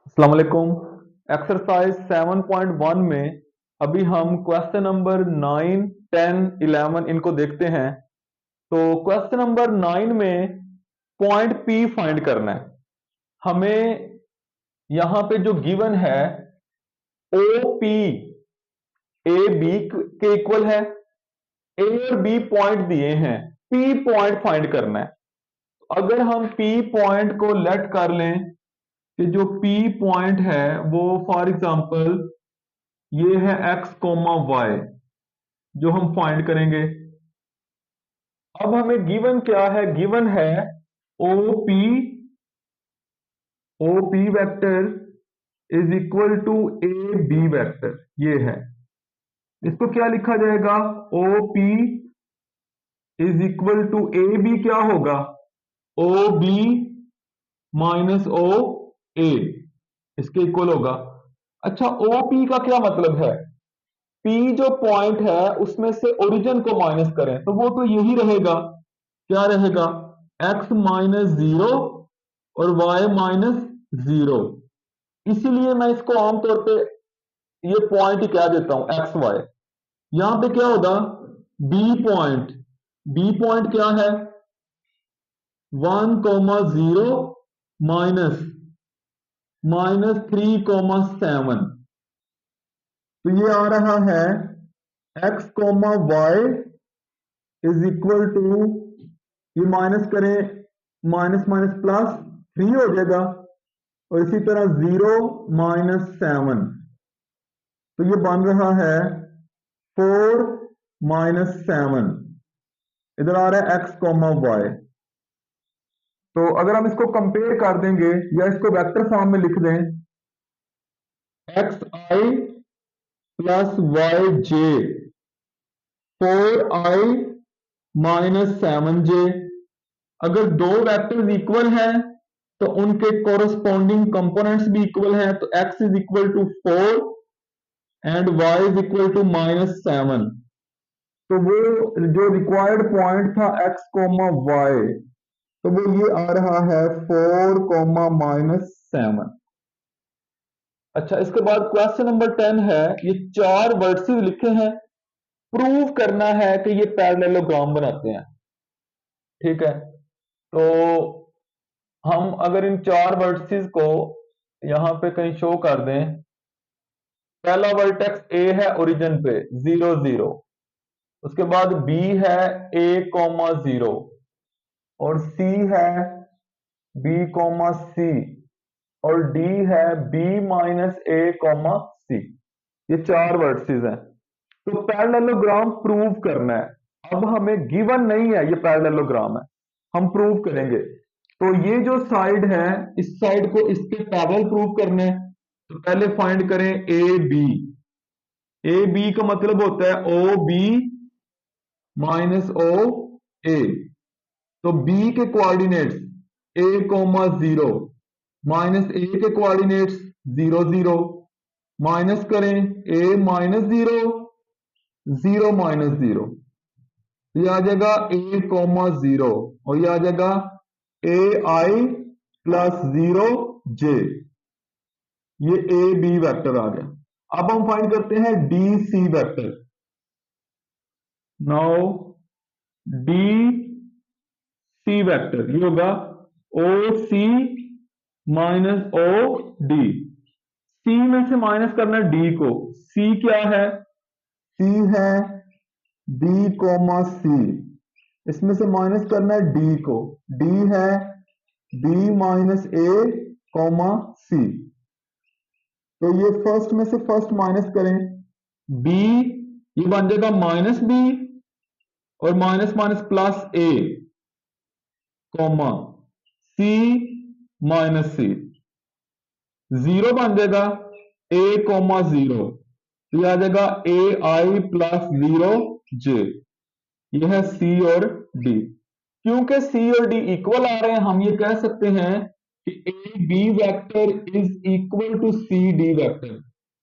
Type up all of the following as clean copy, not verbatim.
अस्सलाम वालेकुम। एक्सरसाइज 7.1 में अभी हम क्वेश्चन नंबर 9, 10, 11 इनको देखते हैं। तो क्वेश्चन नंबर 9 में पॉइंट पी फाइंड करना है हमें। यहां पे जो गिवन है ओ पी ए बी के इक्वल है। ए और बी पॉइंट दिए हैं, पी पॉइंट फाइंड करना है। अगर हम पी पॉइंट को लेट कर लें कि जो पी पॉइंट है वो फॉर एग्जांपल ये है एक्स कोमा वाई जो हम फाइंड करेंगे। अब हमें गिवन क्या है? गिवन है O P, O P vector is equal to A B vector. ये है, इसको क्या लिखा जाएगा? O P is equal to A B क्या होगा? ओ बी माइनस ओ ए, इसके इक्वल होगा। अच्छा, ओ पी का क्या मतलब है? पी जो पॉइंट है उसमें से ओरिजिन को माइनस करें तो वो तो यही रहेगा। क्या रहेगा? x माइनस जीरो और y माइनस जीरो। इसीलिए मैं इसको आमतौर पे ये पॉइंट ही कह देता हूं एक्स वाई। यहां पे क्या होगा? बी पॉइंट, बी पॉइंट क्या है? 1,0 माइनस -3,7। तो ये आ रहा है x comma Y is equal to, ये माइनस करें, माइनस माइनस प्लस 3 हो जाएगा, और इसी तरह 0 माइनस 7। तो ये बन रहा है 4 माइनस 7। इधर आ रहा है x कोमा वाई। तो अगर हम इसको कंपेयर कर देंगे या इसको वेक्टर फॉर्म में लिख दें, x I plus Y J 4i minus 7j। अगर दो वेक्टर्स इक्वल हैं तो उनके कोरस्पॉन्डिंग कंपोनेंट्स भी इक्वल हैं। तो x is equal to 4 and y is equal to minus 7। तो वो जो रिक्वायर्ड पॉइंट था x कोमा वाई, तो वो ये आ रहा है 4 कोमा माइनस 7। अच्छा, इसके बाद क्वेश्चन नंबर 10 है। ये चार वर्ड्स लिखे हैं, प्रूव करना है कि ये पैरेललोग्राम बनाते हैं। ठीक है, तो हम अगर इन चार वर्टिसेस को यहां पे कहीं शो कर दें। पहला वर्टेक्स ए है ओरिजिन पे 0 0, उसके बाद बी है a कॉमा 0, और सी है b कॉमा सी, और डी है b माइनस a कॉमा सी। ये चार वर्टिसेस हैं। तो पैरेललोग्राम प्रूव करना है। अब हमें गिवन नहीं है ये पैरेललोग्राम है, हम प्रूव करेंगे। तो ये जो साइड है, इस साइड को इसके पैरेलल प्रूव करना है। तो पहले फाइंड करें ए बी। ए बी का मतलब होता है ओ बी माइनस ओ ए। तो बी के कोऑर्डिनेट्स ए कोमा 0 माइनस ए के कोऑर्डिनेट्स 0 0। माइनस करें ए माइनस 0, 0 माइनस 0, ये आ जाएगा a कोमा 0, और ये आ जाएगा ए आई प्लस 0 जे। ये ए बी वेक्टर आ गया। अब हम फाइंड करते हैं D C vector. Now D C vector ये होगा ओ सी माइनस ओ डी। सी में से माइनस करना है डी को। सी क्या है? सी है बी कोमा सी, इसमें से माइनस करना है डी को। डी है बी माइनस ए कॉमा सी। तो ये फर्स्ट में से फर्स्ट माइनस करें, बी, ये बन जाएगा माइनस बी, और माइनस माइनस प्लस ए कॉमा सी माइनस सी। 0 बन जाएगा ए कॉमा 0, तो यह आ जाएगा ए आई प्लस 0 जे। यह है सी और डी। क्योंकि सी और डी इक्वल आ रहे हैं, हम ये कह सकते हैं कि A B vector is equal to C D vector.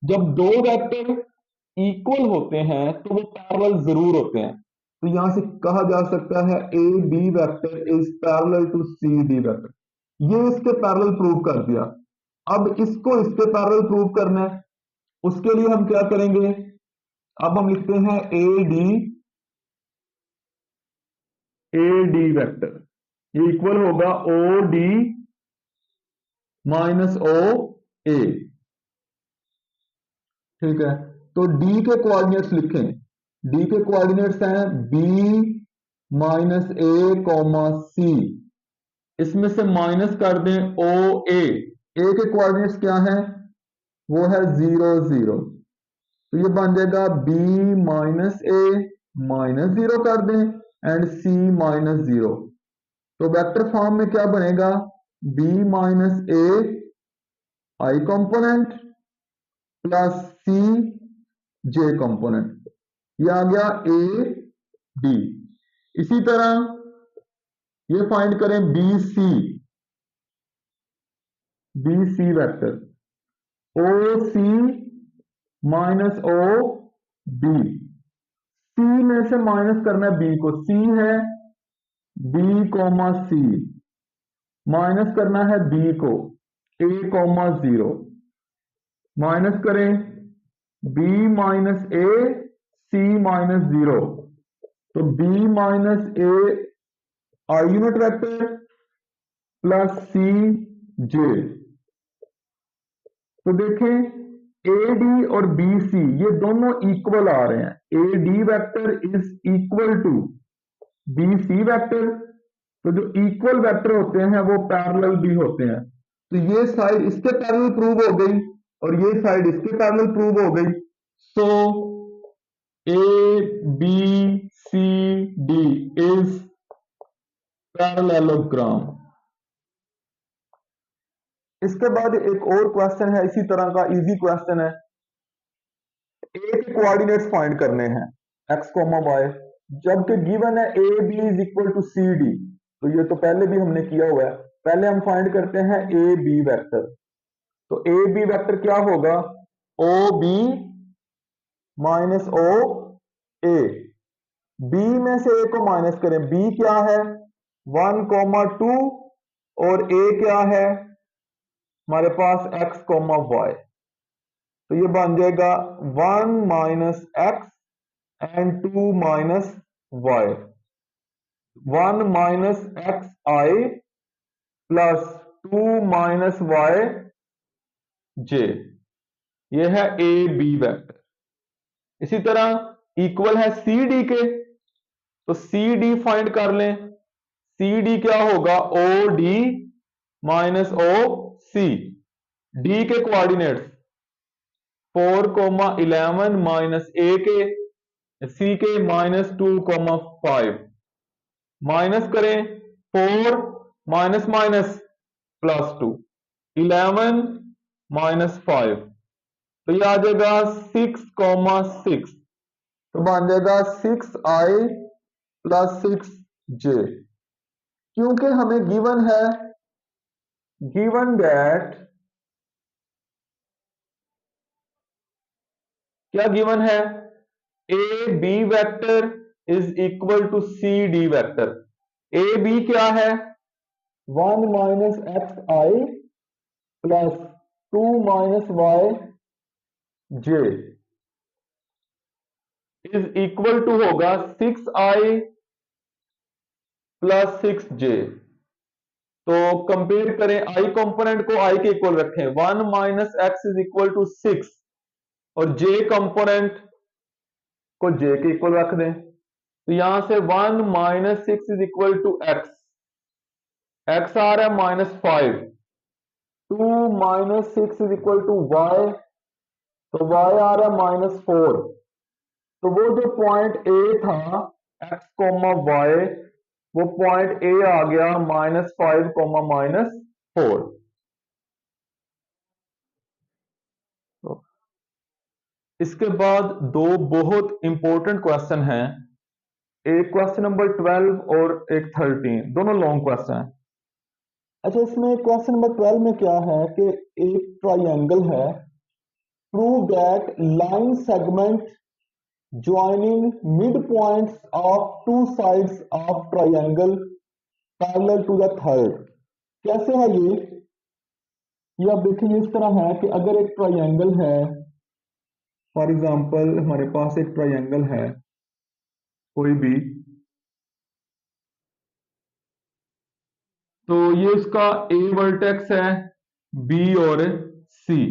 जब दो वेक्टर इक्वल होते हैं तो वो पैरेलल जरूर होते हैं। तो यहां से कहा जा सकता है A B vector is parallel to C D vector. ये इसके पैरेलल प्रूव कर दिया। अब इसको इसके पैरेलल प्रूव करना है, उसके लिए हम क्या करेंगे, अब हम लिखते हैं ए डी वेक्टर, ये इक्वल होगा ओ डी माइनस ओ ए। ठीक है, तो डी के कोऑर्डिनेट्स लिखें, डी के कोऑर्डिनेट्स हैं बी माइनस ए कॉमा सी, इसमें से माइनस कर दें ओ ए के कोऑर्डिनेट्स क्या है, वो है 0 0, तो ये बन जाएगा बी माइनस ए माइनस 0 कर दें एंड सी माइनस 0, तो वेक्टर फॉर्म में क्या बनेगा, B minus A I component plus C J component, ये आ गया ए डी। इसी तरह ये फाइंड करें बी सी वेक्टर, ओ सी माइनस ओ बी, सी में से माइनस करना है बी को, सी है बी कॉमा सी, माइनस करना है बी को ए कॉमा 0, माइनस करें B minus A C minus 0, तो B minus A I unit vector plus C J, तो देखें ए डी और बी सी ये दोनों इक्वल आ रहे हैं, A D vector is equal to B C vector, तो जो इक्वल वेक्टर होते हैं वो पैरेलल भी होते हैं, तो ये साइड इसके पैरेलल प्रूव हो गई और ये साइड इसके पैरेलल प्रूव हो गई, so A B C D is parallelogram. इसके बाद एक और क्वेश्चन है इसी तरह का, इजी क्वेश्चन है, ए के कोऑर्डिनेट्स फाइंड करने हैं एक्स कॉमा वाई, जबकि गिवन है A B is equal to C D, तो ये तो पहले भी हमने किया हुआ है, पहले हम फाइंड करते हैं ए बी वेक्टर, तो ए बी वेक्टर क्या होगा, ओ बी माइनस ओ ए, बी में से ए को माइनस करें, बी क्या है 1,2 और ए क्या है हमारे पास x, y, तो ये बन जाएगा 1 minus X and 2 minus Y, 1 minus X I plus 2 minus Y J, ये है ए बी वेक्टर। इसी तरह इक्वल है सी डी के, तो सी डी फाइंड कर लें, सी डी क्या होगा ओ डी माइनस ओ सी, डी के कोऑर्डिनेट्स 4,11 माइनस ए के सी के -2,5, माइनस करें 4 माइनस माइनस प्लस 2, 11 माइनस 5, तो ये आ जाएगा 6,6, तो बन जाएगा 6i प्लस 6j, क्योंकि हमें गिवन है, गिवन दैट क्या गिवन है, A B vector is equal to C D vector, A B क्या है 1 minus X I plus 2 minus Y J is equal to होगा 6i प्लस 6j, तो compare करें आई कंपोनेंट को आई के इक्वल रखें, 1 minus X is equal to 6 और जे component को जे के इक्वल रख दें, तो यहां से 1 minus 6 is equal to X, X आ रहा है -5, 2 minus 6 is equal to Y, तो वाई आ रहा है -4, तो वो जो पॉइंट ए था एक्स कॉमा वाई, वो पॉइंट ए आ गया -5 -4। इसके बाद दो बहुत इंपॉर्टेंट क्वेश्चन हैं, एक क्वेश्चन नंबर 12 और एक 13, दोनों लॉन्ग क्वेश्चन हैं। अच्छा, इसमें क्वेश्चन नंबर 12 में क्या है कि एक ट्राइंगल है, prove that line segment joining mid points of two sides of triangle parallel to the third, कैसे है ये, ये आप देखेंगे इस तरह है कि अगर एक ट्रायंगल है, फॉर एग्जांपल हमारे पास एक ट्रायंगल है कोई भी, तो ये उसका ए वर्टेक्स है, बी और सी।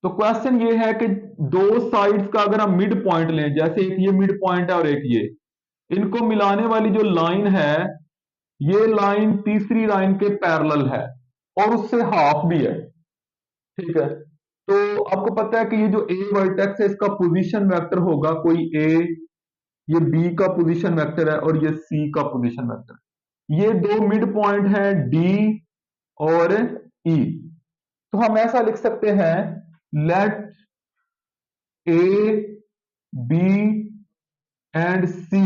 तो क्वेश्चन ये है कि दो साइड्स का अगर हम मिड पॉइंट लें, जैसे एक ये मिड पॉइंट है और एक ये, इनको मिलाने वाली जो लाइन है, ये लाइन तीसरी लाइन के पैरेलल है और उससे हाफ भी है, ठीक है। तो आपको पता है कि ये जो ए वर्टेक्स है इसका पोजीशन वेक्टर होगा कोई ए, ये बी का पोजीशन वेक्टर है और ये सी का पोजीशन वेक्टर है। ये दो मिड पॉइंट है डी और ई। तो हम ऐसा लिख सकते हैं, let A B and C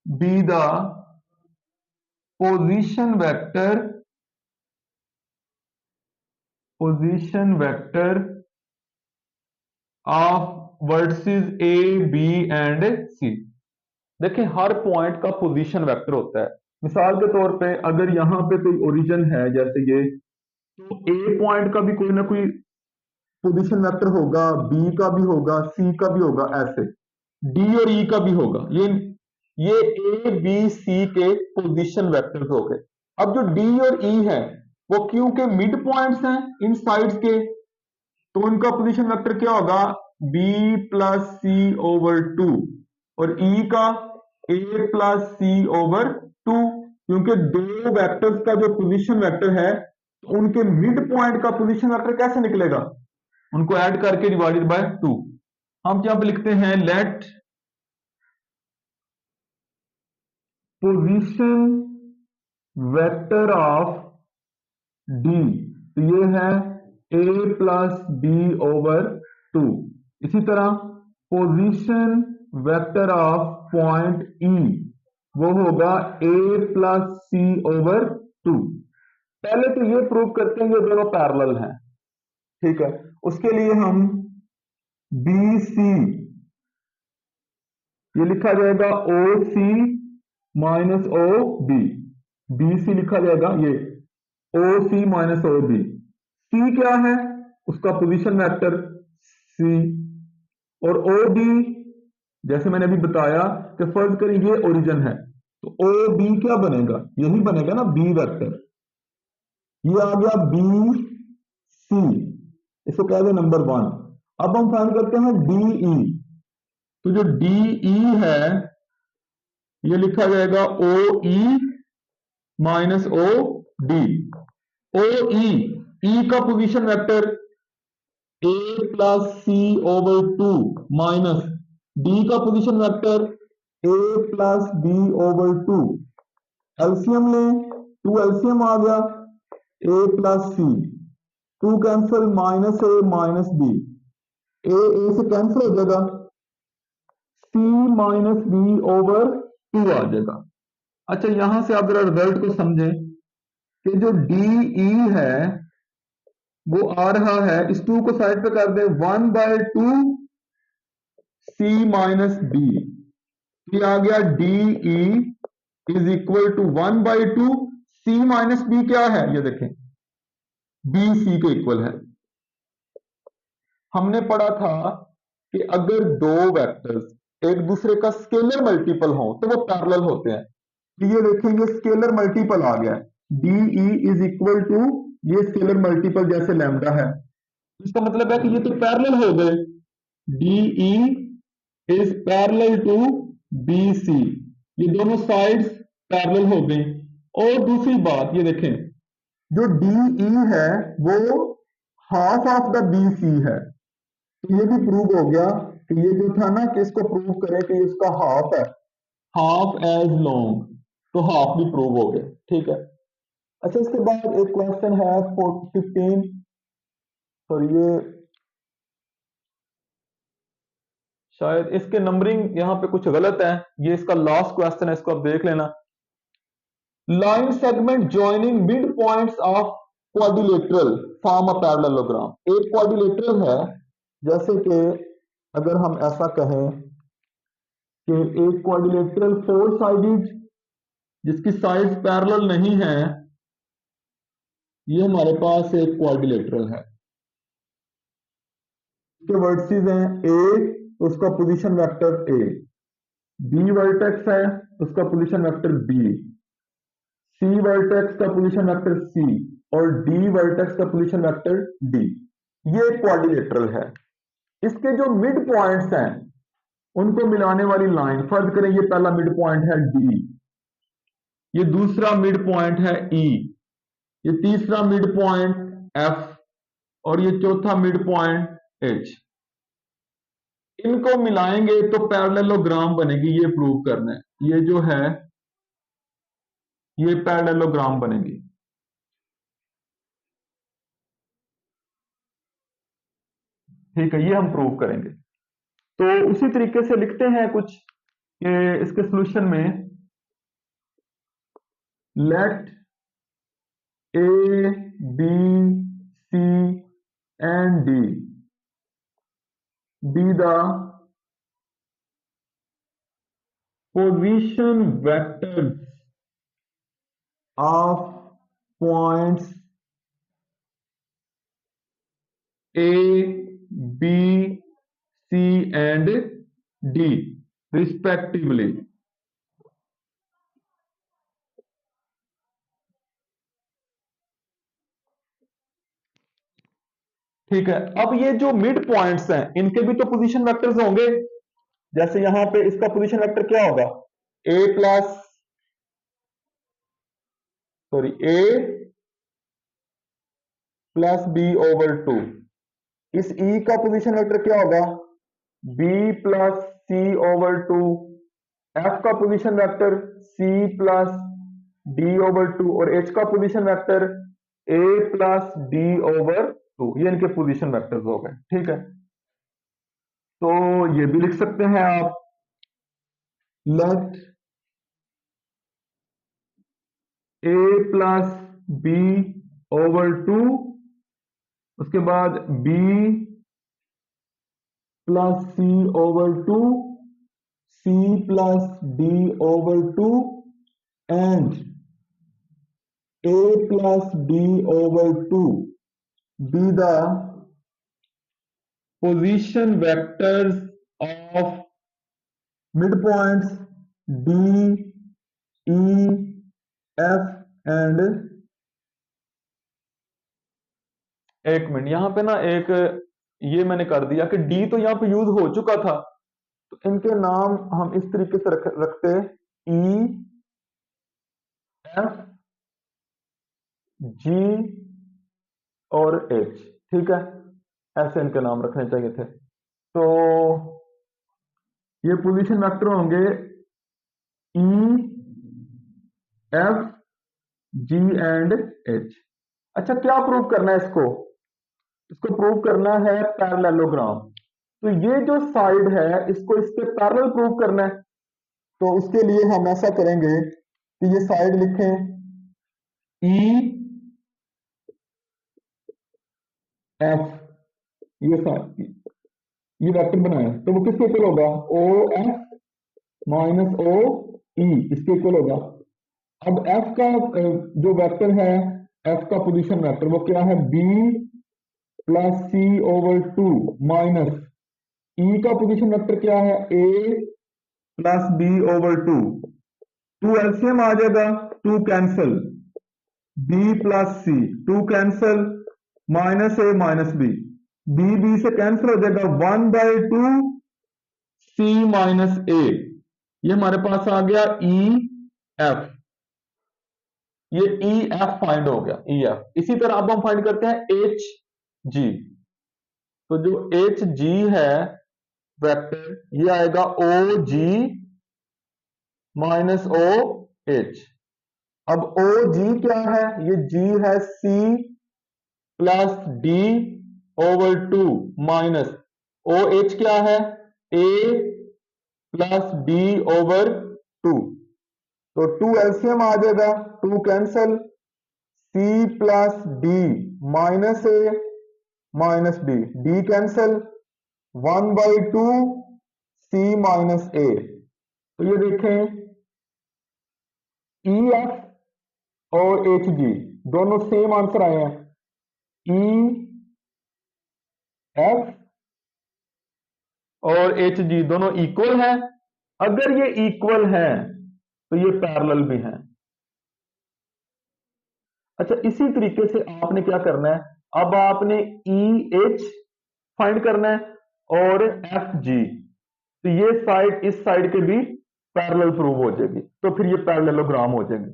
be the position vector of vertices A B and C. देखिए हर पॉइंट का पोजीशन वेक्टर होता है। मिसाल के तौर पे अगर यहां पे कोई ओरिजिन है जैसे ये, तो ए पॉइंट का भी कोई ना कोई पोजीशन वेक्टर होगा, बी का भी होगा, सी का भी होगा, ऐसे डी और ई का भी होगा। ये ए बी सी के पोजीशन वेक्टर्स हो गए। अब जो डी और ई है वो क्योंकि मिड पॉइंट्स हैं इन साइड्स के, तो उनका पोजीशन वेक्टर क्या होगा, B plus C over two, और ई का A plus C over two. क्योंकि दो वेक्टर्स का जो पोजीशन वेक्टर है, तो उनके मिड पॉइंट का पोजीशन वेक्टर कैसे निकलेगा, उनको ऐड करके डिवाइडेड बाय टू। हम यहां पे लिखते हैं let position vector of D, तो ये है A plus B over two. इसी तरह position vector of point E, वो होगा A plus C over two. पहले तो ये प्रूव करते हैं ये दोनों पैरेलल हैं, ठीक है। उसके लिए हम बी सी, ये लिखा जाएगा O C minus O B, B C लिखा जाएगा ये ओ सी माइनस ओ बी। सी क्या है, उसका पोजीशन वेक्टर सी, और ओ बी जैसे मैंने अभी बताया कि फर्ज करें ये ओरिजिन है, तो ओ बी क्या बनेगा, यही बनेगा ना बी वेक्टर। ये आ गया बी सी, इसको कह दे नंबर वन। अब हम फाइंड करते हैं डी ई, तो जो डी ई है ये लिखा जाएगा ओ E minus O D. O E का position vector A plus C over two minus D का position vector A plus B over two. LCM लें, टू एलसीएम आ गया A plus C, two cancel minus A minus B, A से cancel हो जाएगा, C minus B over two आ जाएगा। अच्छा यहां से आप जरा रिजल्ट को समझें कि जो डी ई है वो आ रहा है, इस टू को साइड पे कर दे, one by two C minus B, ये आ गया D E is equal to one by two C minus B. क्या है ये देखें, बी सी के इक्वल है। हमने पढ़ा था कि अगर दो वेक्टर्स एक दूसरे का स्केलर मल्टीपल हो तो वो पैरेलल होते हैं। तो ये देखें ये स्केलर मल्टीपल आ गया, D E is equal to ये स्केलर मल्टीपल जैसे लैम्डा है, इसका मतलब है कि ये तो पैरेलल हो गए, D E is parallel to B C, ये दोनों साइड्स पैरेलल हो गई। और दूसरी बात ये देखें, जो डी ई है वो half of the B C है, तो ये भी प्रूव हो गया कि ये जो था ना कि इसको प्रूव करें कि इसका हाफ है, हाफ एज लॉन्ग, तो हाफ भी प्रूव हो गया, ठीक है। अच्छा इसके बाद एक क्वेश्चन है 15, और ये शायद इसके नंबरिंग यहाँ पे कुछ गलत है, ये इसका लास्ट क्वेश्चन है, इसको आप देख लेना। Line segment joining mid points of quadrilateral form a parallelogram. एक क्वाड्रिलेटरल है, जैसे कि अगर हम ऐसा कहें कि एक क्वाड्रिलेटरल फोर साइडेड जिसकी साइड्स पैरेलल नहीं है, ये हमारे पास एक क्वाड्रिलेटरल है, इसके वर्टिसेस हैं ए, उसका position vector A, B vertex है, उसका position vector B, C vertex का पोजीशन वेक्टर सी और डी वर्टेक्स का पोजीशन वेक्टर डी। ये क्वाड्रिलेटरल है। इसके जो मिड पॉइंट्स हैं उनको मिलाने वाली लाइन, फर्ज करें ये पहला मिड पॉइंट है डी, ये दूसरा मिड पॉइंट है ई, ये तीसरा मिड पॉइंट एफ और ये चौथा मिड पॉइंट एच। इनको मिलाएंगे तो पैरेललोग्राम बनेगी, ये प्रूव करना है। ये जो है ये पैरेललोग्राम बनेगी। ठीक है, ये हम प्रूव करेंगे। तो उसी तरीके से लिखते हैं कुछ कि इसके सॉल्यूशन में let A B C and D be the position vectors of points A, B, C and D respectively। ठीक है, अब ये जो मिड पॉइंट्स हैं इनके भी तो पोजीशन वेक्टर्स होंगे। जैसे यहां पे इसका पोजीशन वेक्टर क्या होगा, ए प्लस बी ओवर 2। इस ई का पोजीशन वेक्टर क्या होगा, B plus C over 2। F का position vector C plus D over 2 और एच का position vector A plus D over 2। ये इनके पोजीशन वेक्टर्स हो गए। ठीक है, तो ये भी लिख सकते हैं आप, let A plus B over 2, उसके बाद B plus C over 2, C plus D over 2 and a plus d over 2 be the position vectors of midpoints D, E, F and एक मिनट, यहां पे ना एक ये मैंने कर दिया कि D तो यहां पे यूज हो चुका था, तो इनके नाम हम इस तरीके से रखते E, F, G और H। ठीक है, ऐसे इनके नाम रखने चाहिए थे। तो ये पोजीशन वेक्टर होंगे E, F, G and H। अच्छा, क्या प्रूव करना है इसको? इसको प्रूव करना है पैरेललोग्राम। तो ये जो साइड है इसको इसके पैरेलल प्रूव करना है। तो उसके लिए हम ऐसा करेंगे कि ये साइड लिखें E F, ये वेक्टर बनाए तो वो किसके इक्वल होगा, ओ एफ माइनस ओ ई, इसके इक्वल होगा। अब F का जो वेक्टर है, F का पोजीशन वेक्टर वो क्या है, B plus C over 2 minus E का पोजीशन वेक्टर क्या है, A plus B over 2। 2 LCM आ जाएगा, 2 cancel, B plus C 2 cancel, minus A minus B, B से कैंसिल हो जाएगा, 1/2 C माइनस A। ये हमारे पास आ गया E F, ये ई एफ फाइंड हो गया, ई एफ। इसी तरह अब हम फाइंड करते हैं एच जी। तो जो एच जी है वेक्टर, ये आएगा ओ जी माइनस ओ एच। अब ओ जी क्या है, ये जी है C plus D over 2 minus O H क्या है, ए प्लस डी ओवर 2। तो 2 एलसीएम आ जाएगा, 2 cancel, C plus D minus A minus D, D cancel, 1/2 C minus A. तो ये देखें ई एफ और एच जी, दोनों सेम आंसर आए हैं, ई एफ और एच जी दोनों इक्वल हैं। अगर ये इक्वल है तो ये पैरेलल भी हैं। अच्छा, इसी तरीके से आपने क्या करना है, अब आपने ई एच फाइंड करना है और एफ जी, तो ये साइड इस साइड के भी पैरेलल प्रूव हो जाएगी, तो फिर ये पैरेललोग्राम हो जाएंगे।